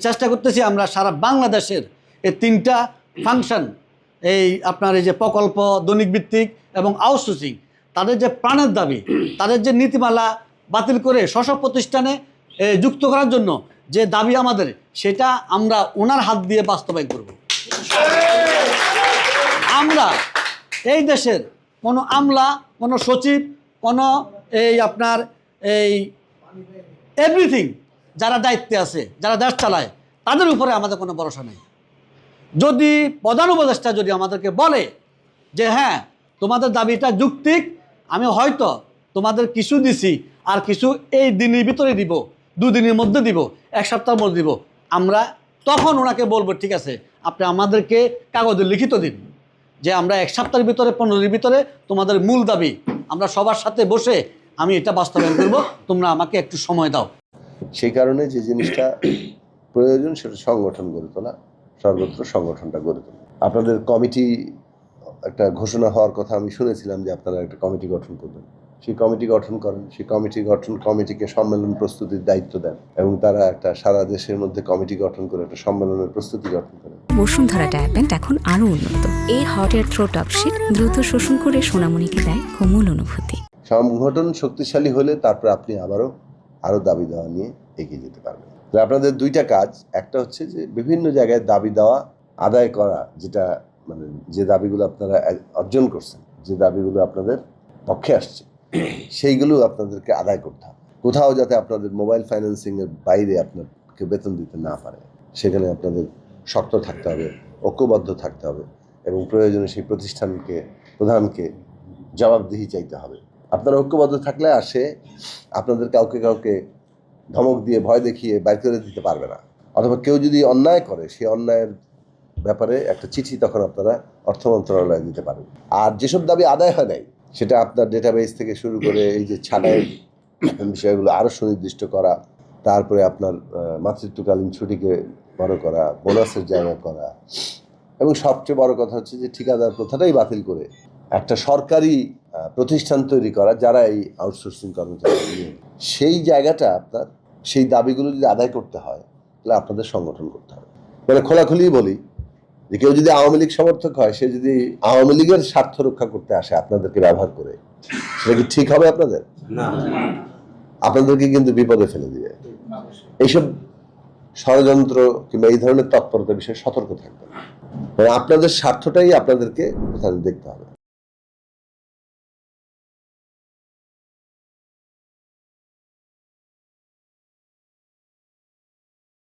চেষ্টা করতেছি আমরা সারা বাংলাদেশের এই 3টা ফাংশন, এই আপনার এই যে প্রকল্প, দৈনিক ভিত্তিক এবং আউটসোর্সিং, তাদের যে প্রাণের দাবি, তাদের যে নীতিমালা বাতিল করে স্ব প্রতিষ্ঠানে যুক্ত করার জন্য যে দাবি আমাদের, সেটা আমরা ওনার হাত দিয়ে বাস্তবায়ন করব। আমরা এই দেশের কোনো আমলা, কোনো সচিব, কোনো আপনার এভরিথিং যারা দায়িত্বে আছে, যারা দেশ চালায়, তাদের উপরে আমাদের কোনো ভরসা নেই। যদি প্রধান উপদেষ্টা যদি আমাদেরকে বলে যে হ্যাঁ তোমাদের দাবিটা যৌক্তিক, আমি হয়তো তোমাদের কিছু দিছি আর কিছু এই দিনের ভিতরে দিব, 2 দিনের মধ্যে দিব, 1 সপ্তাহের মধ্যে দিব, আমরা তখন ওনাকে বলবো ঠিক আছে আপনি আমাদেরকে কাগজে লিখিত দিন যে আমরা 1 সপ্তাহের ভিতরে, 15 দিনের ভিতরে তোমাদের মূল দাবি আমরা সবার সাথে বসে আমি এটা বাস্তবায়ন করব, তোমরা আমাকে একটু সময় দাও। সেই কারণে যে জিনিসটা প্রয়োজন সেটা সংগঠন গড়ে তোলা, সর্বত্র সংগঠনটা গড়ে তোলা। আপনাদের কমিটি একটা ঘোষণা হওয়ার কথা আমি শুনেছিলাম যে আপনারা একটা কমিটি গঠন করবেন। সেই কমিটি গঠন করেন, সেই কমিটিকে সম্মেলন প্রস্তুতির দায়িত্ব দেন এবং তারা একটা সারা দেশের মধ্যে কমিটি গঠন করে একটা সম্মেলনের প্রস্তুতি গঠন করেন। বসুন্ধরা ট্যাবলেট এখন আরো উন্নত। এই হট এয়ার থ্রো টপশিট দ্রুত শোষণ করে সোনামণিকে দেয় কোমল অনুভূতি। সংগঠন শক্তিশালী হলে তারপর আপনি আরো দাবি দেওয়া নিয়ে এগিয়ে যেতে পারবেন। আপনাদের 2টা কাজ, একটা হচ্ছে যে বিভিন্ন জায়গায় দাবি দেওয়া আদায় করা, যেটা মানে যে দাবিগুলো আপনারা অর্জন করছেন, যে দাবিগুলো আপনাদের পক্ষে আসছে, সেইগুলো আপনাদেরকে আদায় করতে হবে। কোথাও যাতে আপনাদের মোবাইল ফাইন্যান্সিংয়ের বাইরে আপনাকে বেতন দিতে না পারে, সেখানে আপনাদের শক্ত থাকতে হবে, ঐক্যবদ্ধ থাকতে হবে এবং প্রয়োজনে সেই প্রধানকে জবাবদিহি চাইতে হবে। আপনারা ঐক্যবদ্ধ থাকলে আপনাদের কাউকে ধমক দিয়ে, ভয় দেখিয়ে বাইর করে দিতে পারবে না। অথবা কেউ যদি অন্যায় করে, সেই অন্যায়ের ব্যাপারে একটা চিঠি তখন আপনারা অর্থ মন্ত্রণালয়ে দিতে পারবেন। আর যেসব দাবি আদায় হয় নাই, সেটা আপনার ডেটাবেস থেকে শুরু করে এই যে ছাঁটাইয়ের বিষয়গুলো আরও সুনির্দিষ্ট করা, তারপরে আপনার মাতৃত্বকালীন ছুটিকে বড় করা, বোনাসের জায়গা করা, এবং সবচেয়ে বড় কথা হচ্ছে যে ঠিকাদার প্রথাটাই বাতিল করে একটা সরকারি প্রতিষ্ঠান তৈরি করা, যারা এই আউটসোর্সিং কর্মচারী নিয়ে, সেই জায়গাটা আপনার, সেই দাবিগুলো যদি আদায় করতে হয় তাহলে আপনাদের সংগঠন করতে হবে। মানে খোলাখুলি বলি যে কেউ যদি আওয়ামী লীগ সমর্থক হয়, সে যদি আওয়ামী লীগের স্বার্থ রক্ষা করতে আসে আপনাদেরকে ব্যবহার করে, সেটা কি ঠিক হবে? আপনাদেরকে কিন্তু বিপদে ফেলে দিবে। এইসব ষড়যন্ত্র কিংবা এই ধরনের তৎপরতা বিষয়ে সতর্ক থাকবেন। মানে আপনাদের স্বার্থটাই আপনাদেরকে প্রথমে দেখতে হবে।